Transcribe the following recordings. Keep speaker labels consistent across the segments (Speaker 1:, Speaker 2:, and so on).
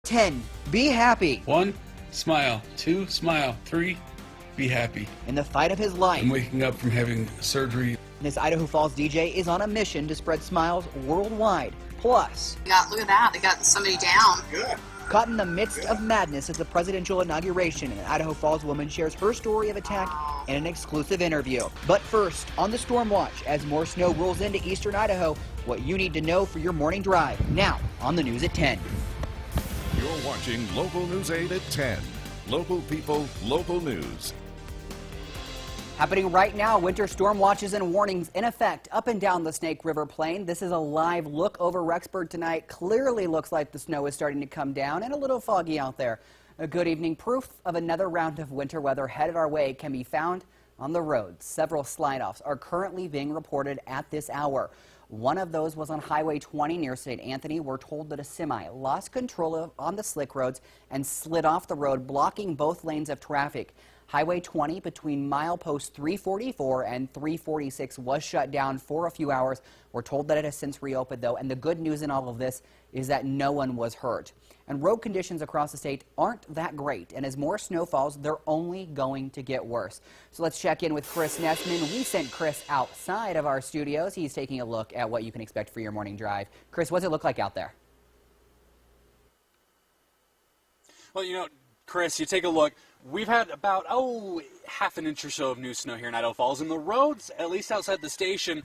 Speaker 1: 10. Be happy.
Speaker 2: 1, smile. 2, smile. 3, be happy.
Speaker 1: In the fight of his life,
Speaker 2: I'm waking up from having surgery.
Speaker 1: this Idaho Falls DJ is on a mission to spread smiles worldwide. Plus,
Speaker 3: look at that, they got somebody down.
Speaker 2: Good.
Speaker 1: caught in the midst of madness at the presidential inauguration, an Idaho Falls woman shares her story of attack in an exclusive interview. But first, on the storm watch, as more snow rolls into eastern Idaho, what you need to know for your morning drive. Now, on the news at 10.
Speaker 4: You're watching Local News 8 at 10. Local people, local news.
Speaker 1: Happening right now, winter storm watches and warnings in effect up and down the Snake River Plain. This is a live look over Rexburg tonight. Clearly looks like the snow is starting to come down and a little foggy out there. A good evening. Proof of another round of winter weather headed our way can be found on the roads. Several slide-offs are currently being reported at this hour. One of those was on Highway 20 near St. Anthony. We're told that a semi lost control on the slick roads and slid off the road, blocking both lanes of traffic. Highway 20 between milepost 344 and 346 was shut down for a few hours. We're told that it has since reopened, though, and the good news in all of this is that no one was hurt. And road conditions across the state aren't that great, and as more snow falls, they're only going to get worse. So let's check in with Chris Nessman. We sent Chris outside of our studios. He's taking a look at what you can expect for your morning drive. Chris, what's it look like out there?
Speaker 5: Well, you know, Chris, you take a look. We've had about, half an inch or so of new snow here in Idaho Falls, and the roads, at least outside the station,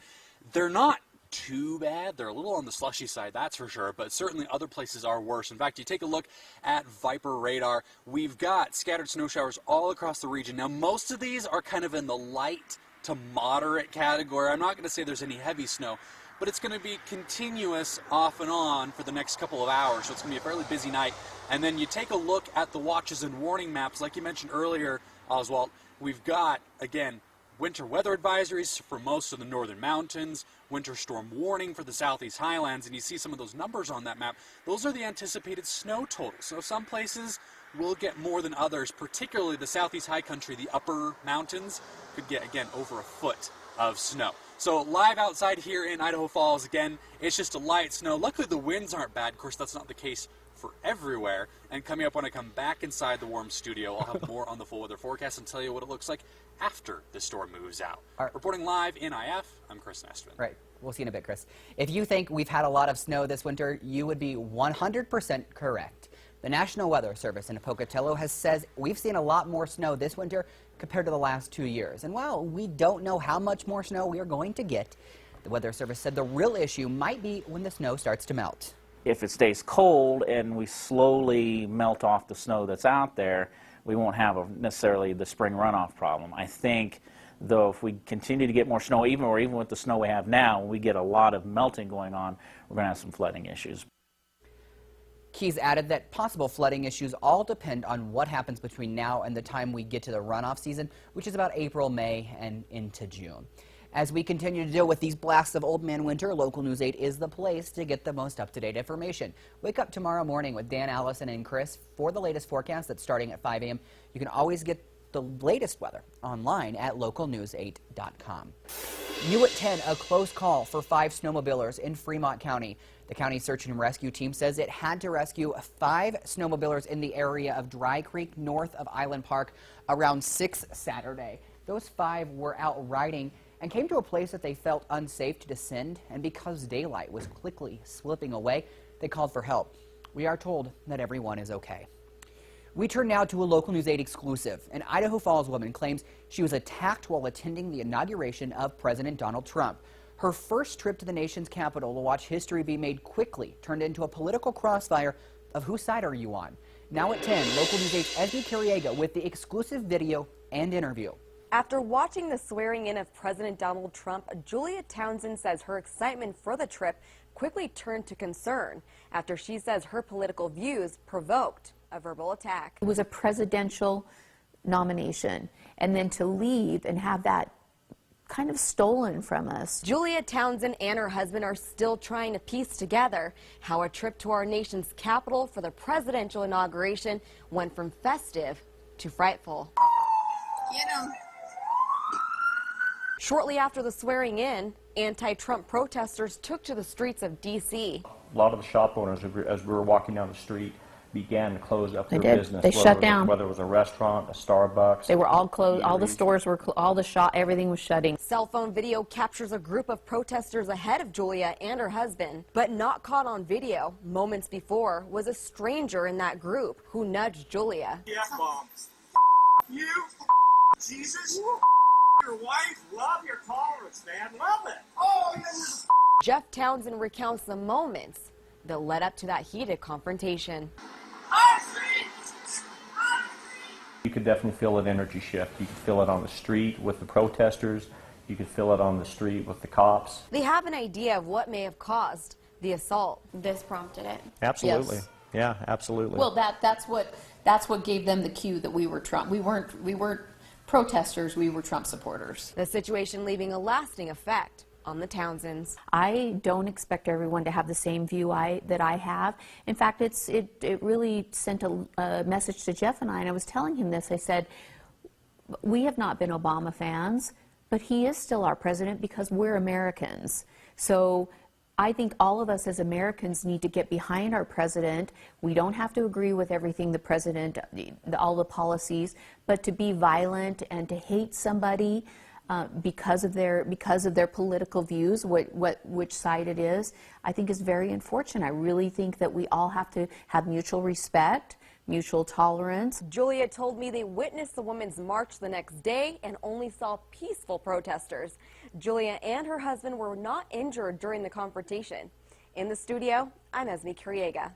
Speaker 5: they're not too bad. They're a little on the slushy side, that's for sure, but certainly other places are worse. In fact, you take a look at Viper radar, we've got scattered snow showers all across the region. Now, most of these are kind of in the light to moderate category. I'm not going to say there's any heavy snow, but it's going to be continuous off and on for the next couple of hours, so it's going to be a fairly busy night. And then you take a look at the watches and warning maps, like you mentioned earlier, Oswald, we've got, again, winter weather advisories for most of the northern mountains, winter storm warning for the southeast highlands, and you see some of those numbers on that map. Those are the anticipated snow totals. So some places will get more than others, particularly the southeast high country, the upper mountains, could get, again, over a foot of snow. So live outside here in Idaho Falls, again, it's just a light snow. Luckily the winds aren't bad. Of course, that's not the case for everywhere. And coming up when I come back inside the warm studio, I'll have more on the full weather forecast and tell you what it looks like after the storm moves out.
Speaker 1: Right.
Speaker 5: Reporting live in IF, I'm Chris Nestman.
Speaker 1: Right. We'll see in a bit, Chris. If you think we've had a lot of snow this winter, you would be 100% correct. The National Weather Service in Pocatello says we've seen a lot more snow this winter compared to the last 2 years. And while we don't know how much more snow we are going to get, the Weather Service said the real issue might be when the snow starts to melt.
Speaker 6: If it stays cold and we slowly melt off the snow that's out there, we won't have necessarily the spring runoff problem. I think, though, if we continue to get more snow, even with the snow we have now, we get a lot of melting going on, we're going to have some flooding issues.
Speaker 1: Keys added that possible flooding issues all depend on what happens between now and the time we get to the runoff season, which is about April, May, and into June. As we continue to deal with these blasts of Old Man Winter, Local News 8 is the place to get the most up-to-date information. Wake up tomorrow morning with Dan, Allison, and Chris for the latest forecast that's starting at 5 a.m. You can always get the latest weather online at localnews8.com. New at 10, a close call for 5 snowmobilers in Fremont County. The county search and rescue team says it had to rescue 5 snowmobilers in the area of Dry Creek north of Island Park around 6 Saturday. Those 5 were out riding and came to a place that they felt unsafe to descend, and because daylight was quickly slipping away, they called for help. We are told that everyone is okay. We turn now to a Local News 8 exclusive. An Idaho Falls woman claims she was attacked while attending the inauguration of President Donald Trump. Her first trip to the nation's capital to watch history be made quickly turned into a political crossfire of whose side are you on? Now at 10, Local News 8's Esme Carriega with the exclusive video and interview.
Speaker 7: After watching the swearing-in of President Donald Trump, Julia Townsend says her excitement for the trip quickly turned to concern after she says her political views provoked a verbal attack.
Speaker 8: It was a presidential nomination, and then to leave and have that kind of stolen from us.
Speaker 7: Julia Townsend and her husband are still trying to piece together how a trip to our nation's capital for the presidential inauguration went from festive to frightful.
Speaker 3: Get 'em.
Speaker 7: Shortly after the swearing-in, anti-Trump protesters took to the streets of D.C.
Speaker 9: A lot of the shop owners, as we were walking down the street,
Speaker 6: began to close up
Speaker 8: They
Speaker 6: their
Speaker 8: did.
Speaker 6: business.
Speaker 8: They shut
Speaker 6: it was-
Speaker 8: down.
Speaker 6: Whether it was a restaurant, a Starbucks.
Speaker 8: They were all closed. All the
Speaker 6: eateries.
Speaker 8: stores were, all the shop, everything was shutting.
Speaker 7: Cell phone video captures a group of protesters ahead of Julia and her husband, but not caught on video. Moments before was a stranger in that group who nudged Julia.
Speaker 9: Yeah, Mom. You, Jesus, your wife, love your tolerance, man. Love it. Oh, yes.
Speaker 7: Jeff Townsend recounts the moments that led up to that heated confrontation.
Speaker 6: You could definitely feel an energy shift. You could feel it on the street with the protesters. You could feel it on the street with the cops.
Speaker 7: They have an idea of what may have caused the assault.
Speaker 10: This prompted it.
Speaker 6: Absolutely.
Speaker 10: Yes.
Speaker 6: Yeah, absolutely.
Speaker 10: Well, that's what gave them the cue that we were Trump. We weren't protesters. We were Trump supporters.
Speaker 7: The situation leaving a lasting effect on the Townsends.
Speaker 8: I don't expect everyone to have the same view that I have. In fact, it really sent a message to Jeff and I was telling him this. I said, we have not been Obama fans, but he is still our president because we're Americans. So I think all of us as Americans need to get behind our president. We don't have to agree with everything the president, all the policies, but to be violent and to hate somebody because of their political views, which side it is, I think is very unfortunate. I really think that we all have to have mutual respect, mutual tolerance.
Speaker 7: Julia told me they witnessed the women's march the next day and only saw peaceful protesters. Julia and her husband were not injured during the confrontation. In the studio, I'm Esme Curiega.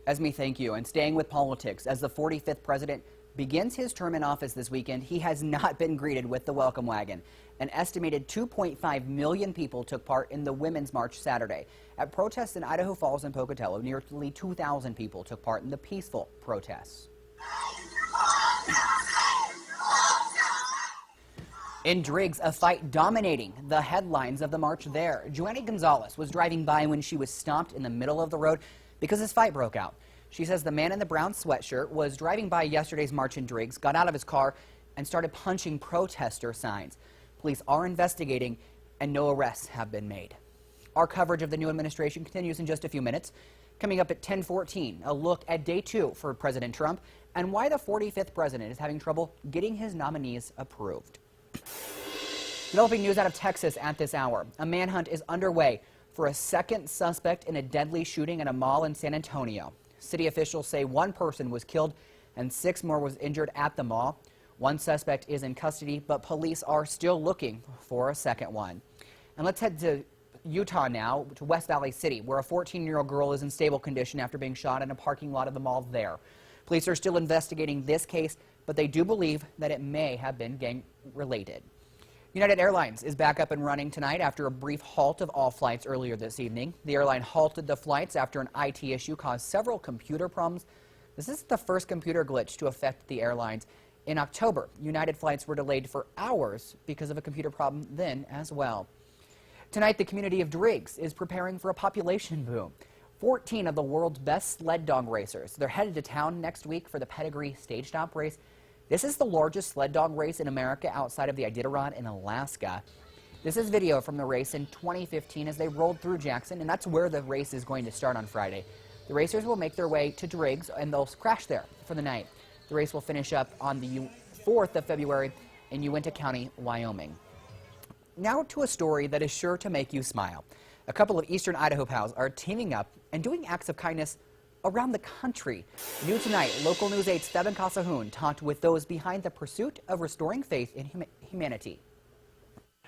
Speaker 1: Esme, thank you. And staying with politics, as the 45th president begins his term in office this weekend, he has not been greeted with the welcome wagon. An estimated 2.5 million people took part in the Women's March Saturday. At protests in Idaho Falls and Pocatello, nearly 2,000 people took part in the peaceful protests. In Driggs, a fight dominating the headlines of the march there. Joanny Gonzalez was driving by when she was stopped in the middle of the road because this fight broke out. She says the man in the brown sweatshirt was driving by yesterday's march in Driggs, got out of his car, and started punching protester signs. Police are investigating, and no arrests have been made. Our coverage of the new administration continues in just a few minutes. Coming up at 10:14, a look at day 2 for President Trump and why the 45th president is having trouble getting his nominees approved. Developing news out of Texas at this hour. A manhunt is underway for a second suspect in a deadly shooting at a mall in San Antonio. City officials say one person was killed and 6 more was injured at the mall. One suspect is in custody, but police are still looking for a second one. And let's head to Utah now, to West Valley City, where a 14-year-old girl is in stable condition after being shot in a parking lot of the mall there. Police are still investigating this case, but they do believe that it may have been gang-related. United Airlines is back up and running tonight after a brief halt of all flights earlier this evening. The airline halted the flights after an IT issue caused several computer problems. This isn't the first computer glitch to affect the airlines. In October, United flights were delayed for hours because of a computer problem then as well. Tonight, the community of Driggs is preparing for a population boom. 14 of the world's best sled dog racers. They're headed to town next week for the Pedigree Stage Stop race. This is the largest sled dog race in America outside of the Iditarod in Alaska. This is video from the race in 2015 as they rolled through Jackson, and that's where the race is going to start on Friday. The racers will make their way to Driggs, and they'll crash there for the night. The race will finish up on the 4th of February in Uinta County, Wyoming. Now to a story that is sure to make you smile. A couple of Eastern Idaho pals are teaming up and doing acts of kindness around the country. New tonight, local News 8's Steven Casahun talked with those behind the pursuit of restoring faith in humanity.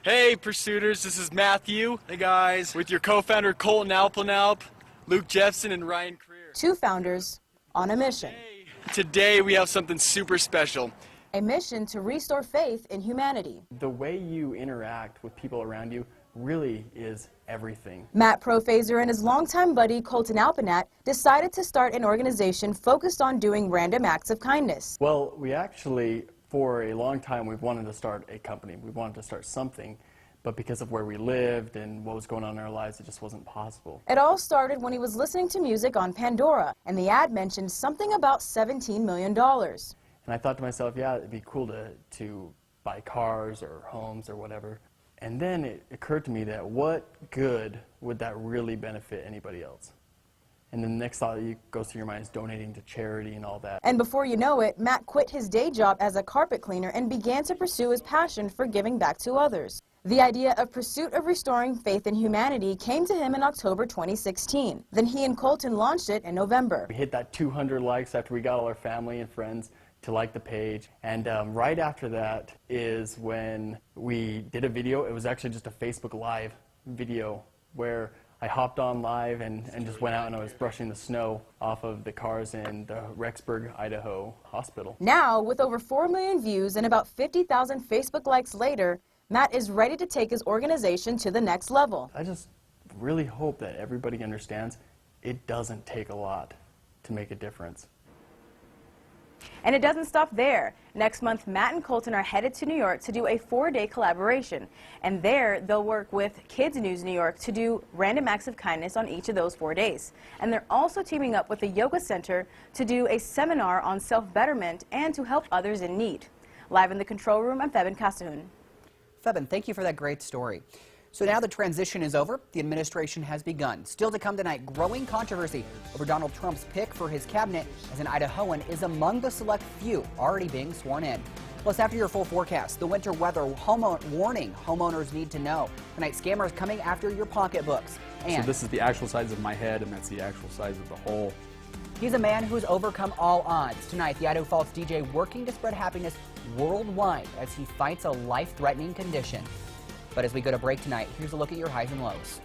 Speaker 11: Hey Pursuiters, this is Matthew. Hey guys, with your co-founder Colton Alplenalp, Luke Jeffson, and Ryan Creer.
Speaker 12: 2 founders on a mission.
Speaker 11: Hey. Today we have something super special.
Speaker 12: A mission to restore faith in humanity.
Speaker 13: The way you interact with people around you really is everything.
Speaker 12: Matt Profazer and his longtime buddy Colton Alpenat decided to start an organization focused on doing random acts of kindness.
Speaker 13: Well, we actually, for a long time, we've wanted to start a company. We wanted to start something, but because of where we lived and what was going on in our lives, it just wasn't possible.
Speaker 12: It all started when he was listening to music on Pandora, and the ad mentioned something about $17 million.
Speaker 13: And I thought to myself, yeah, it'd be cool to buy cars or homes or whatever. And then it occurred to me that what good would that really benefit anybody else? And then the next thought that goes through your mind is donating to charity and all that.
Speaker 12: And before you know it, Matt quit his day job as a carpet cleaner and began to pursue his passion for giving back to others. The idea of Pursuit of Restoring Faith in Humanity came to him in October 2016. Then he and Colton launched it in November.
Speaker 13: We hit that 200 likes after we got all our family and friends to like the page. And right after that is when we did a video. It was actually just a Facebook Live video where I hopped on live and just went out and I was brushing the snow off of the cars in the Rexburg, Idaho hospital.
Speaker 12: Now, with over 4 million views and about 50,000 Facebook likes later, Matt is ready to take his organization to the next level.
Speaker 13: I just really hope that everybody understands it doesn't take a lot to make a difference.
Speaker 12: And it doesn't stop there. Next month, Matt and Colton are headed to New York to do a 4-day collaboration. And there, they'll work with Kids News New York to do random acts of kindness on each of those 4 days. And they're also teaming up with the Yoga Center to do a seminar on self-betterment and to help others in need. Live in the control room, I'm Febin Castahun.
Speaker 1: Febin, thank you for that great story. So now the transition is over. The administration has begun. Still to come tonight, growing controversy over Donald Trump's pick for his cabinet as an Idahoan is among the select few already being sworn in. Plus, after your full forecast, the winter weather warning homeowners need to know. Tonight, scammers coming after your pocketbooks. And
Speaker 14: so this is the actual size of my head, and that's the actual size of the hole.
Speaker 1: He's a man who's overcome all odds. Tonight, the Idaho Falls DJ working to spread happiness worldwide as he fights a life-threatening condition. But as we go to break tonight, here's a look at your highs and lows.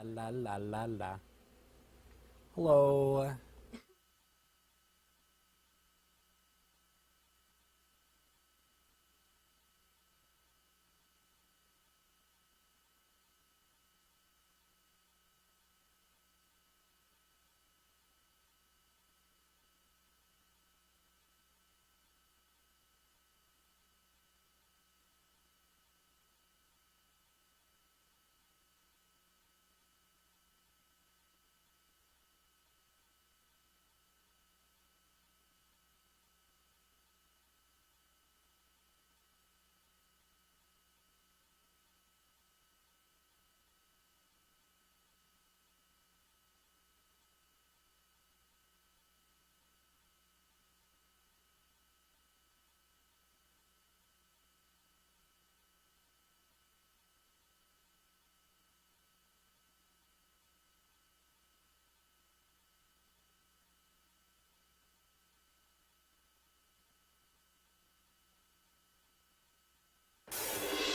Speaker 15: La la la la. Hello.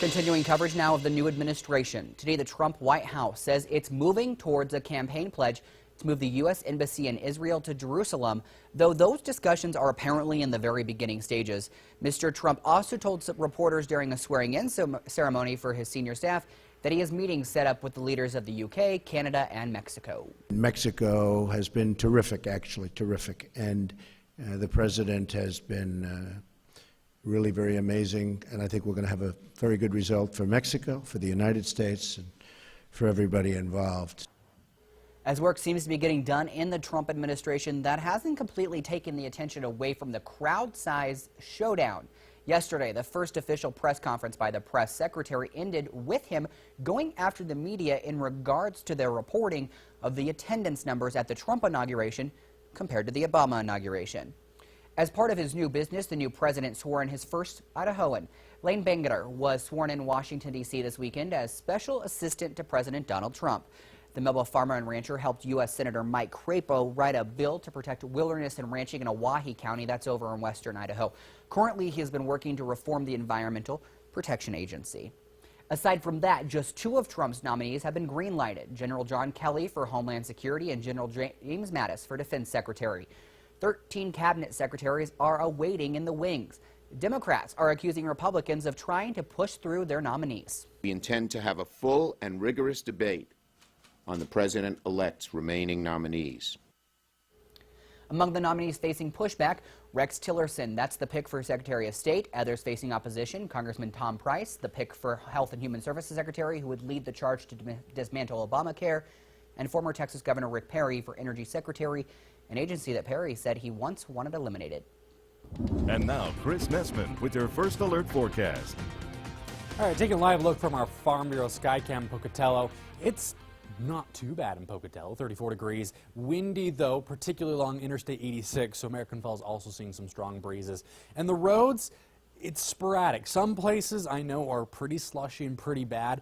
Speaker 1: Continuing coverage now of the new administration. Today, the Trump White House says it's moving towards a campaign pledge to move the U.S. Embassy in Israel to Jerusalem, though those discussions are apparently in the very beginning stages. Mr. Trump also told reporters during a swearing-in ceremony for his senior staff that he has meetings set up with the leaders of the UK, Canada, and Mexico.
Speaker 16: Mexico has been terrific, actually terrific, and the president has been really very amazing, and I think we're going to have a very good result for Mexico, for the United States, and for everybody involved.
Speaker 1: As work seems to be getting done in the Trump administration, that hasn't completely taken the attention away from the crowd-size showdown. Yesterday, the first official press conference by the press secretary ended with him going after the media in regards to their reporting of the attendance numbers at the Trump inauguration compared to the Obama inauguration. As part of his new business, the new president swore in his first Idahoan. Lane Bangeter was sworn in Washington, D.C. this weekend as special assistant to President Donald Trump. The Melba farmer and rancher helped U.S. Senator Mike Crapo write a bill to protect wilderness and ranching in Owyhee County, that's over in western Idaho. Currently, he has been working to reform the Environmental Protection Agency. Aside from that, just 2 of Trump's nominees have been green-lighted, General John Kelly for Homeland Security and General James Mattis for Defense Secretary. 13 cabinet secretaries are awaiting in the wings. Democrats are accusing Republicans of trying to push through their nominees.
Speaker 17: We intend to have a full and rigorous debate on the president-elect's remaining nominees.
Speaker 1: Among the nominees facing pushback, Rex Tillerson, that's the pick for Secretary of State. Others facing opposition, Congressman Tom Price, the pick for Health and Human Services Secretary, who would lead the charge to dismantle Obamacare, and former Texas Governor Rick Perry for Energy Secretary, an agency that Perry said he once wanted eliminated.
Speaker 4: And now, Chris Nessman with your First Alert forecast.
Speaker 15: All right, taking a live look from our Farm Bureau Skycam in Pocatello. It's not too bad in Pocatello, 34 degrees. Windy, though, particularly along Interstate 86, so American Falls also seeing some strong breezes. And the roads, it's sporadic. Some places I know are pretty slushy and pretty bad.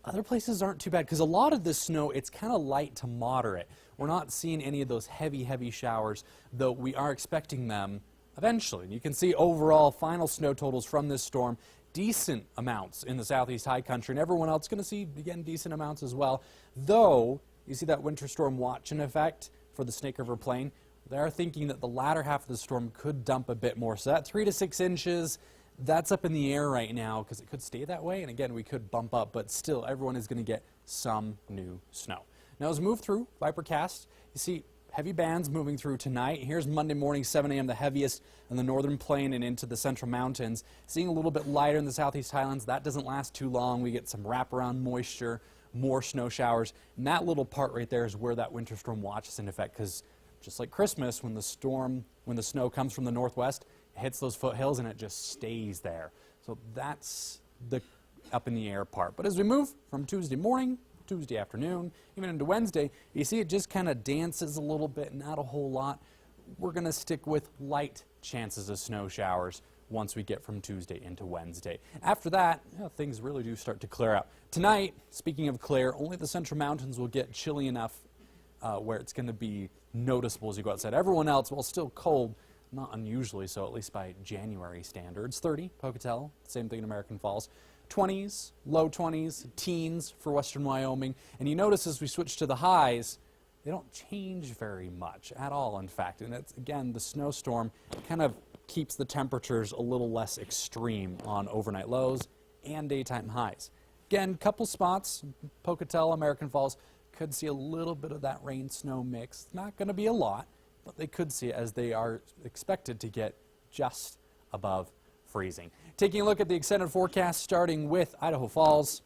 Speaker 15: Other places aren't too bad because a lot of this snow, it's kind of light to moderate. We're not seeing any of those heavy showers, though we are expecting them eventually. You can see overall final snow totals from this storm. Decent amounts in the southeast high country, and everyone else is going to see, again, decent amounts as well. Though, you see that winter storm watch in effect for the Snake River Plain. They are thinking that the latter half of the storm could dump a bit more. So that 3 to 6 inches, that's up in the air right now because it could stay that way. And again, we could bump up, but still, everyone is going to get some new snow. Now, as we move through Vipercast, you see heavy bands moving through tonight. Here's Monday morning, 7 a.m., the heaviest in the northern plain and into the central mountains. Seeing a little bit lighter in the southeast highlands. That doesn't last too long. We get some wraparound moisture, more snow showers. And that little part right there is where that winter storm watch is in effect, because just like Christmas, when the snow comes from the northwest, it hits those foothills and it just stays there. So that's the up in the air part. But as we move from Tuesday morning, Tuesday afternoon, even into Wednesday, you see it just kind of dances a little bit, not a whole lot. We're going to stick with light chances of snow showers once we get from Tuesday into Wednesday. After that, things really do start to clear out. Tonight, speaking of clear, only the central mountains will get chilly enough where it's going to be noticeable as you go outside. Everyone else, while still cold, not unusually so, at least by January standards. 30, Pocatello, same thing in American Falls. 20s, low 20s, teens for western Wyoming. And you notice as we switch to the highs, they don't change very much at all, in fact. And it's, again, the snowstorm kind of keeps the temperatures a little less extreme on overnight lows and daytime highs. Again, couple spots, Pocatello, American Falls, could see a little bit of that rain-snow mix. Not going to be a lot, but they could see it as they are expected to get just above freezing. Taking a look at the extended forecast, starting with Idaho Falls.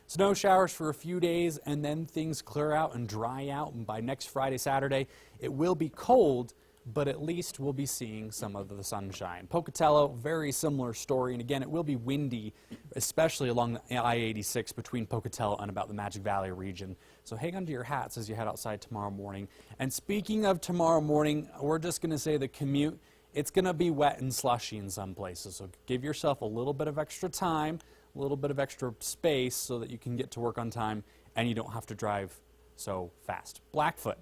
Speaker 15: Snow showers for a few days, and then things clear out and dry out. And by next Friday, Saturday, it will be cold, but at least we'll be seeing some of the sunshine. Pocatello, very similar story. And again, it will be windy, especially along the I-86 between Pocatello and about the Magic Valley region. So hang on to your hats as you head outside tomorrow morning. And speaking of tomorrow morning, we're just going to say the commute, it's going to be wet and slushy in some places, so give yourself a little bit of extra time, a little bit of extra space so that you can get to work on time and you don't have to drive so fast. Blackfoot,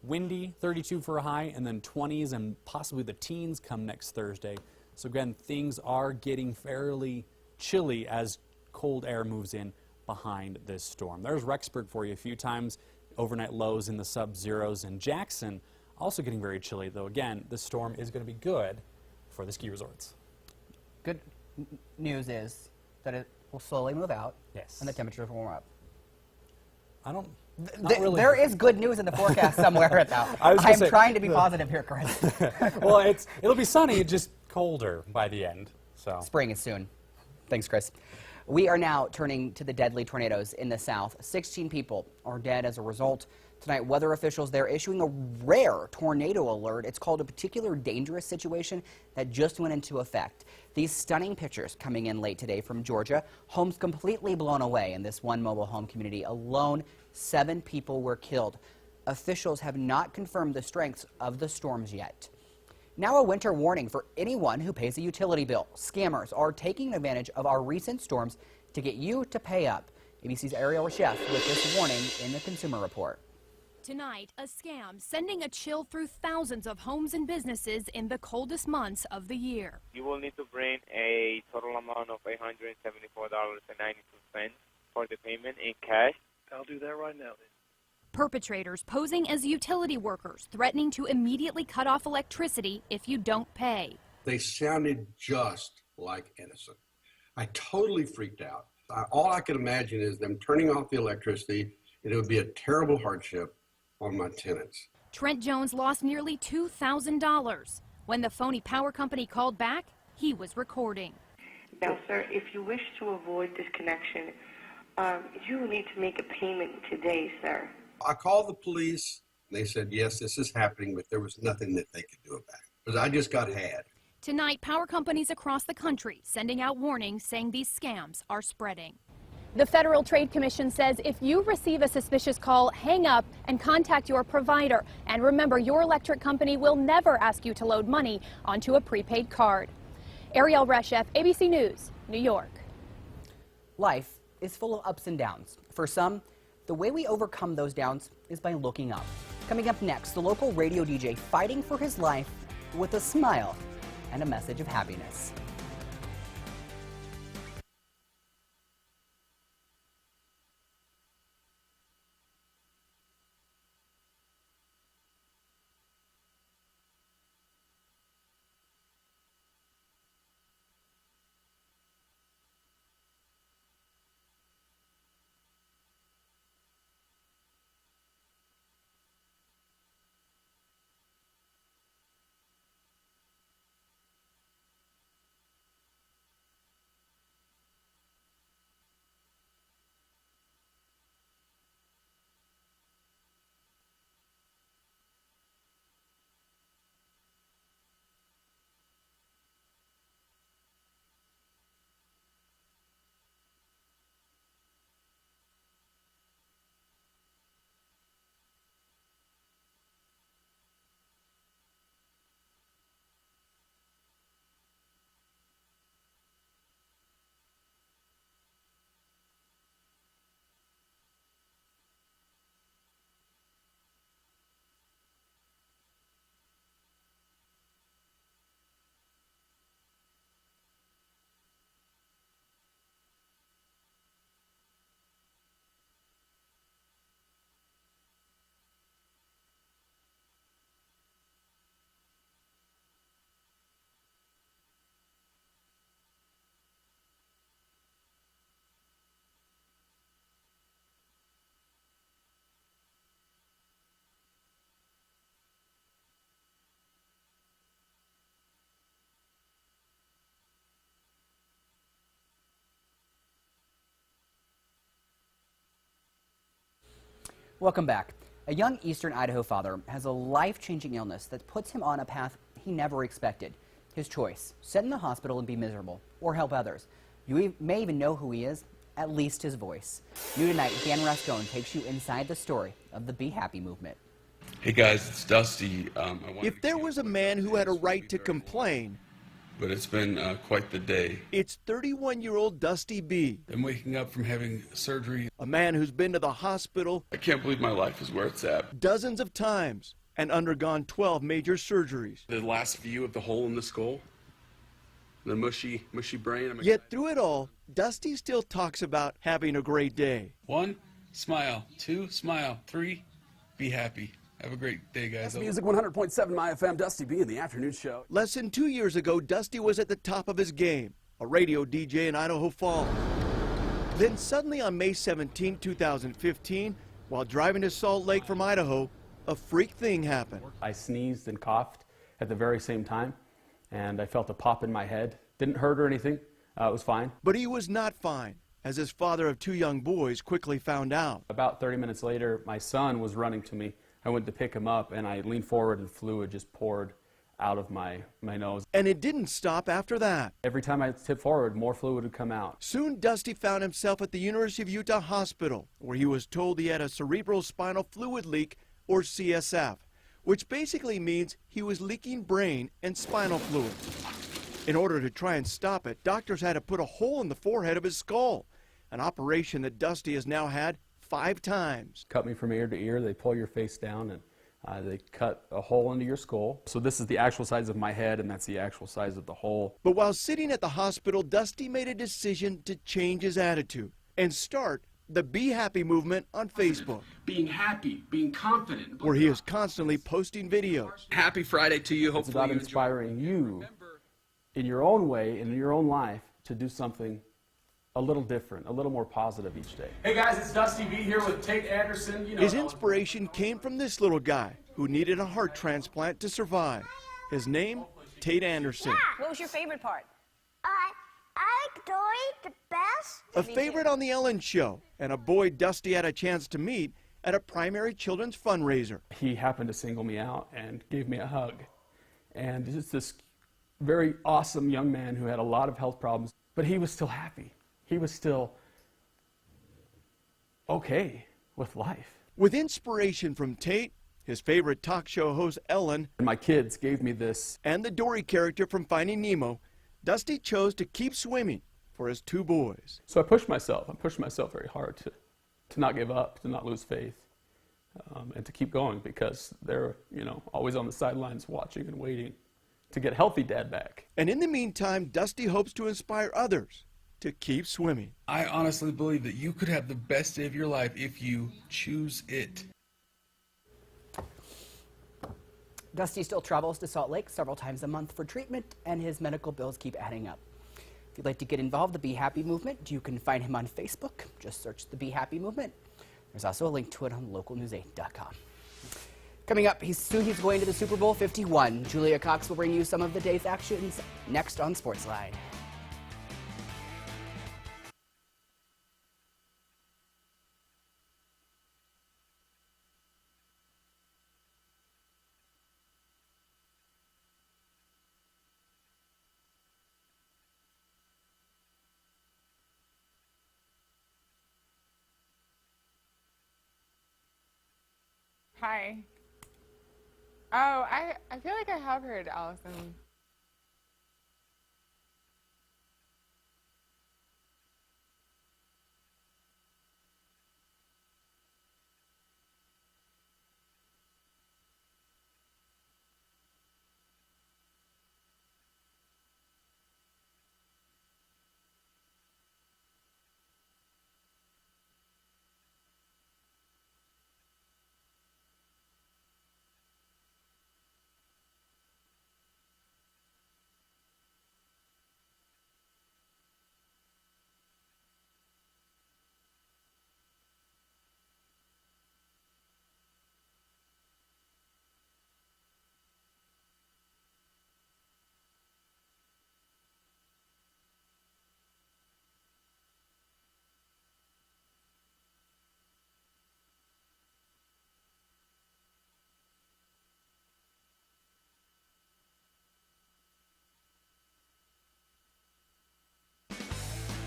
Speaker 15: windy, 32 for a high, and then 20s and possibly the teens come next Thursday. So again, things are getting fairly chilly as cold air moves in behind this storm. There's Rexburg for you a few times, overnight lows in the sub-zeros, and Jackson also getting very chilly, though again, this storm is going to be good for the ski resorts.
Speaker 1: Good news is that will slowly move out.
Speaker 15: Yes.
Speaker 1: And the temperatures will warm up.
Speaker 15: I don't.
Speaker 1: There is good news in the forecast somewhere, though. I'm trying to be positive here, Chris.
Speaker 15: Well, it'll be sunny, just colder by the end. So
Speaker 1: spring is soon. Thanks, Chris. We are now turning to the deadly tornadoes in the south. 16 people are dead as a result. Tonight, weather officials, they're issuing a rare tornado alert. It's called a particular dangerous situation that just went into effect. These stunning pictures coming in late today from Georgia. Homes completely blown away in this one mobile home community. Alone, 7 people were killed. Officials have not confirmed the strengths of the storms yet. Now a winter warning for anyone who pays a utility bill. Scammers are taking advantage of our recent storms to get you to pay up. ABC's Ariel Reshef with this warning in the Consumer Report.
Speaker 18: Tonight, a scam sending a chill through thousands of homes and businesses in the coldest months of the year.
Speaker 19: You will need to bring a total amount of $874.92 for the payment in cash.
Speaker 20: I'll do that right now.
Speaker 18: Perpetrators posing as utility workers, threatening to immediately cut off electricity if you don't pay.
Speaker 20: They sounded just like innocent. I totally freaked out. All I could imagine is them turning off the electricity, and it would be a terrible hardship on my tenants.
Speaker 18: Trent Jones lost nearly $2,000. When the phony power company called back, he was recording.
Speaker 21: Now, sir, if you wish to avoid disconnection, you need to make a payment today, sir.
Speaker 20: I called the police, and they said, yes, this is happening, but there was nothing that they could do about it, because I just got had.
Speaker 18: Tonight, power companies across the country sending out warnings saying these scams are spreading.
Speaker 22: The Federal Trade Commission says if you receive a suspicious call, hang up and contact your provider. And remember, your electric company will never ask you to load money onto a prepaid card. Ariel Reshef, ABC News, New York.
Speaker 1: Life is full of ups and downs. For some, the way we overcome those downs is by looking up. Coming up next, the local radio DJ fighting for his life with a smile and a message of happiness. Welcome back. A young eastern Idaho father has a life-changing illness that puts him on a path he never expected. His choice, sit in the hospital and be miserable, or help others. You may even know who he is, at least his voice. New tonight, Dan Rascone takes you inside the story of the Be Happy movement.
Speaker 2: Hey guys, it's Dusty.
Speaker 23: If there was a man who had a right to complain,
Speaker 2: but it's been quite the day.
Speaker 23: It's 31-year-old Dusty B.
Speaker 2: I'm waking up from having surgery.
Speaker 23: A man who's been to the hospital.
Speaker 2: I can't believe my life is where it's at.
Speaker 23: Dozens of times and undergone 12 major surgeries.
Speaker 2: The last view of the hole in the skull, the mushy brain.
Speaker 23: Yet through it all, Dusty still talks about having a great day.
Speaker 2: 1, smile. 2, smile. 3, be happy. Have a great day, guys.
Speaker 24: Music 100.7 My FM, Dusty B in the afternoon show.
Speaker 23: Less than 2 years ago, Dusty was at the top of his game, a radio DJ in Idaho Falls. Then suddenly on May 17, 2015, while driving to Salt Lake from Idaho, a freak thing happened.
Speaker 14: I sneezed and coughed at the very same time, and I felt a pop in my head. Didn't hurt or anything. It was fine.
Speaker 23: But he was not fine, as his father of 2 young boys quickly found out.
Speaker 14: About 30 minutes later, my son was running to me. I went to pick him up, and I leaned forward, and fluid just poured out of my nose.
Speaker 23: And it didn't stop after that.
Speaker 14: Every time I tipped forward, more fluid would come out.
Speaker 23: Soon, Dusty found himself at the University of Utah Hospital, where he was told he had a cerebral spinal fluid leak, or CSF, which basically means he was leaking brain and spinal fluid. In order to try and stop it, doctors had to put a hole in the forehead of his skull, an operation that Dusty has now had 5 times.
Speaker 14: Cut me from ear to ear. They pull your face down, and they cut a hole into your skull. So this is the actual size of my head, and that's the actual size of the hole.
Speaker 23: But while sitting at the hospital, Dusty made a decision to change his attitude and start the Be Happy movement on Facebook.
Speaker 24: Being happy, being confident.
Speaker 23: Where he is constantly posting videos.
Speaker 24: Happy Friday to you.
Speaker 14: It's about inspiring you in your own way, in your own life, to do something a little different, a little more positive each day.
Speaker 24: Hey guys, it's Dusty B here with Tate Anderson.
Speaker 23: His inspiration came from this little guy who needed a heart transplant to survive. His name, Tate Anderson.
Speaker 12: What was your favorite part?
Speaker 3: I like Dory the best.
Speaker 23: A favorite on the Ellen Show, and a boy Dusty had a chance to meet at a primary children's fundraiser.
Speaker 14: He happened to single me out and gave me a hug. And it's this very awesome young man who had a lot of health problems, but he was still happy. He was still okay with life.
Speaker 23: With inspiration from Tate, his favorite talk show host Ellen,
Speaker 14: and my kids gave me this,
Speaker 23: and the Dory character from Finding Nemo, Dusty chose to keep swimming for his 2 boys.
Speaker 14: So I pushed myself very hard to not give up, to not lose faith, and to keep going, because they're, always on the sidelines watching and waiting to get healthy Dad back.
Speaker 23: And in the meantime, Dusty hopes to inspire others to keep swimming.
Speaker 2: I honestly believe that you could have the best day of your life if you choose it.
Speaker 1: Dusty still travels to Salt Lake several times a month for treatment, and his medical bills keep adding up. If you'd like to get involved in the Be Happy movement, you can find him on Facebook. Just search the Be Happy movement. There's also a link to it on localnews8.com. Coming up, he's going to the Super Bowl 51. Julia Cox will bring you some of the day's actions next on Sportsline.
Speaker 5: Hi. Oh, I feel like I have heard Allison.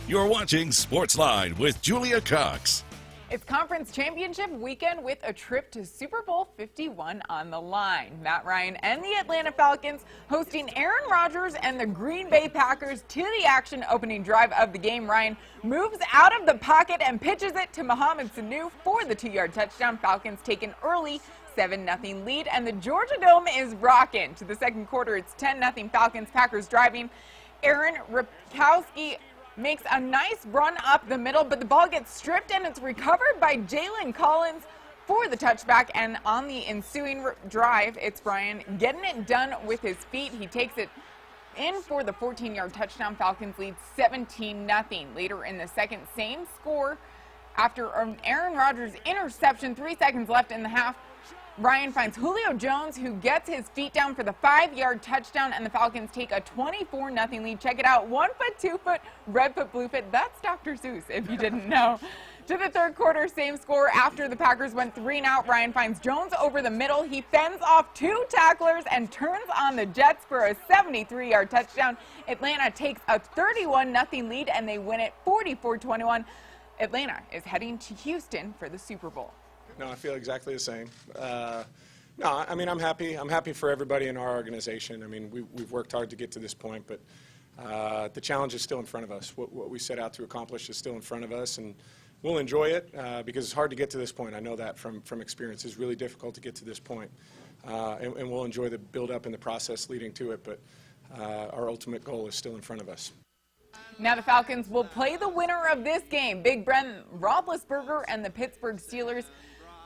Speaker 4: You're watching Sportsline with Julia Cox.
Speaker 5: It's conference championship weekend with a trip to Super Bowl 51 on the line. Matt Ryan and the Atlanta Falcons hosting Aaron Rodgers and the Green Bay Packers to the action opening drive of the game. Ryan moves out of the pocket and pitches it to Mohamed Sanu for the 2-yard touchdown. Falcons take an early 7-0 lead, and the Georgia Dome is rocking. To the second quarter, it's 10-0 Falcons. Packers driving. Aaron Ripkowski makes a nice run up the middle, but the ball gets stripped and it's recovered by Jalen Collins for the touchback. And on the ensuing drive, it's Ryan getting it done with his feet. He takes it in for the 14-yard touchdown. Falcons lead 17-0. Later in the second, same score after an Aaron Rodgers interception, 3 seconds left in the half. Ryan finds Julio Jones, who gets his feet down for the 5-yard touchdown, and the Falcons take a 24-0 lead. Check it out, 1 foot, 2 foot, red foot, blue foot. That's Dr. Seuss, if you didn't know. To the third quarter, same score. After the Packers went 3 and out, Ryan finds Jones over the middle. He fends off 2 tacklers and turns on the Jets for a 73-yard touchdown. Atlanta takes a 31-0 lead, and they win it 44-21. Atlanta is heading to Houston for the Super Bowl.
Speaker 6: No, I feel exactly the same. No, I mean, I'm happy. I'm happy for everybody in our organization. I mean, we've worked hard to get to this point, but the challenge is still in front of us. What we set out to accomplish is still in front of us, and we'll enjoy it because it's hard to get to this point. I know that from experience. It's really difficult to get to this point, and we'll enjoy the build-up and the process leading to it, but our ultimate goal is still in front of us.
Speaker 5: Now the Falcons will play the winner of this game, Big Ben Roethlisberger and the Pittsburgh Steelers,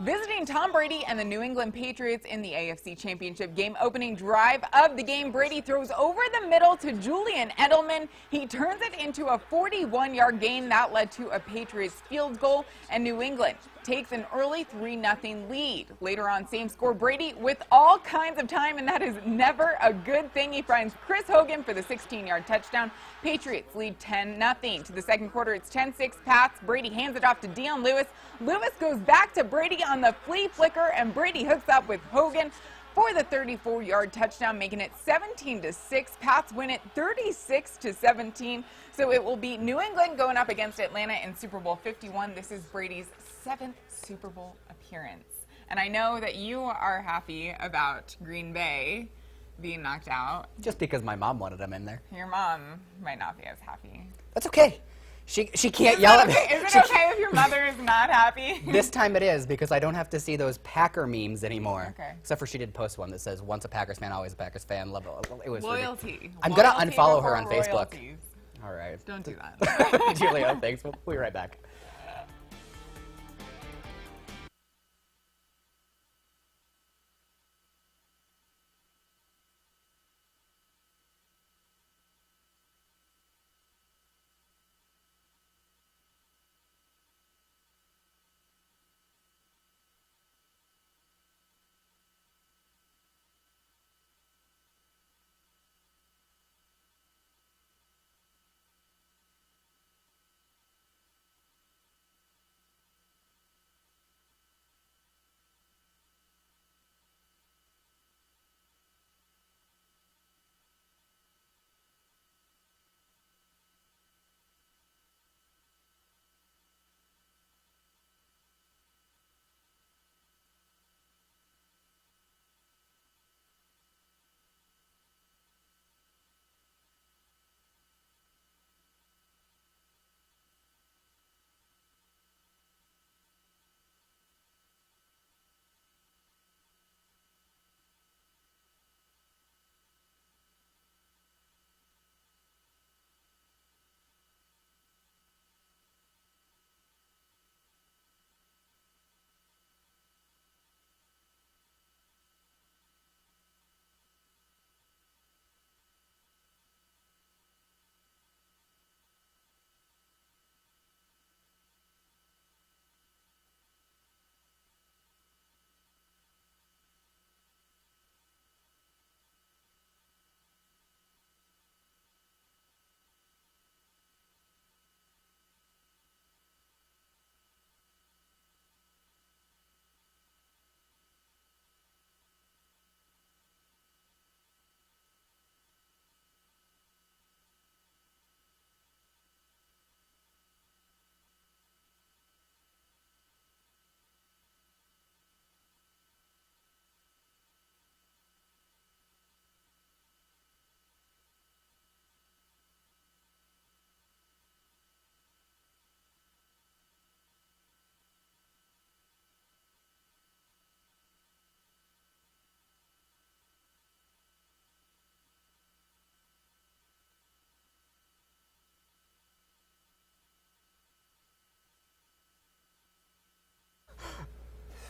Speaker 5: visiting Tom Brady and the New England Patriots in the AFC Championship game. Opening drive of the game, Brady throws over the middle to Julian Edelman. He turns it into a 41-yard gain that led to a Patriots field goal, and New England takes an early 3-0 lead. Later on, same score, Brady with all kinds of time, and that is never a good thing. He finds Chris Hogan for the 16-yard touchdown. Patriots lead 10-0. To the second quarter, it's 10-6 Pats. Brady hands it off to Dion Lewis. Lewis goes back to Brady on the flea flicker, and Brady hooks up with Hogan for the 34-yard touchdown, making it 17-6. Pats win it 36-17. So it will be New England going up against Atlanta in Super Bowl 51. This is Brady's 7th Super Bowl appearance. And I know that you are happy about Green Bay being knocked out.
Speaker 1: Just because my mom wanted him in there.
Speaker 5: Your mom might not be as happy.
Speaker 1: That's okay. She can't yell at me.
Speaker 5: Is it okay if your mother is not happy?
Speaker 1: This time it is, because I don't have to see those Packer memes anymore.
Speaker 5: Okay.
Speaker 1: Except for she did post one that says, once a Packers fan, always a Packers fan. Love it. It was
Speaker 5: Loyalty.
Speaker 1: I'm going to
Speaker 5: Loyalty
Speaker 1: unfollow her
Speaker 5: before
Speaker 1: on Facebook.
Speaker 5: royalties.
Speaker 1: All right.
Speaker 5: Don't do that.
Speaker 1: Julia, thanks. We'll be right back.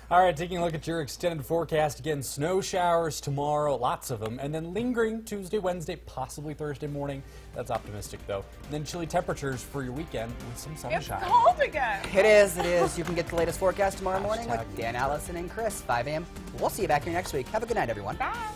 Speaker 15: All right, taking a look at your extended forecast again. Snow showers tomorrow, lots of them, and then lingering Tuesday, Wednesday, possibly Thursday morning. That's optimistic, though. And then chilly temperatures for your weekend with some sunshine.
Speaker 5: It's cold again.
Speaker 1: It is, it is. You can get the latest forecast tomorrow morning with Dan, Allison, and Chris, 5 a.m. We'll see you back here next week. Have a good night, everyone.
Speaker 5: Bye.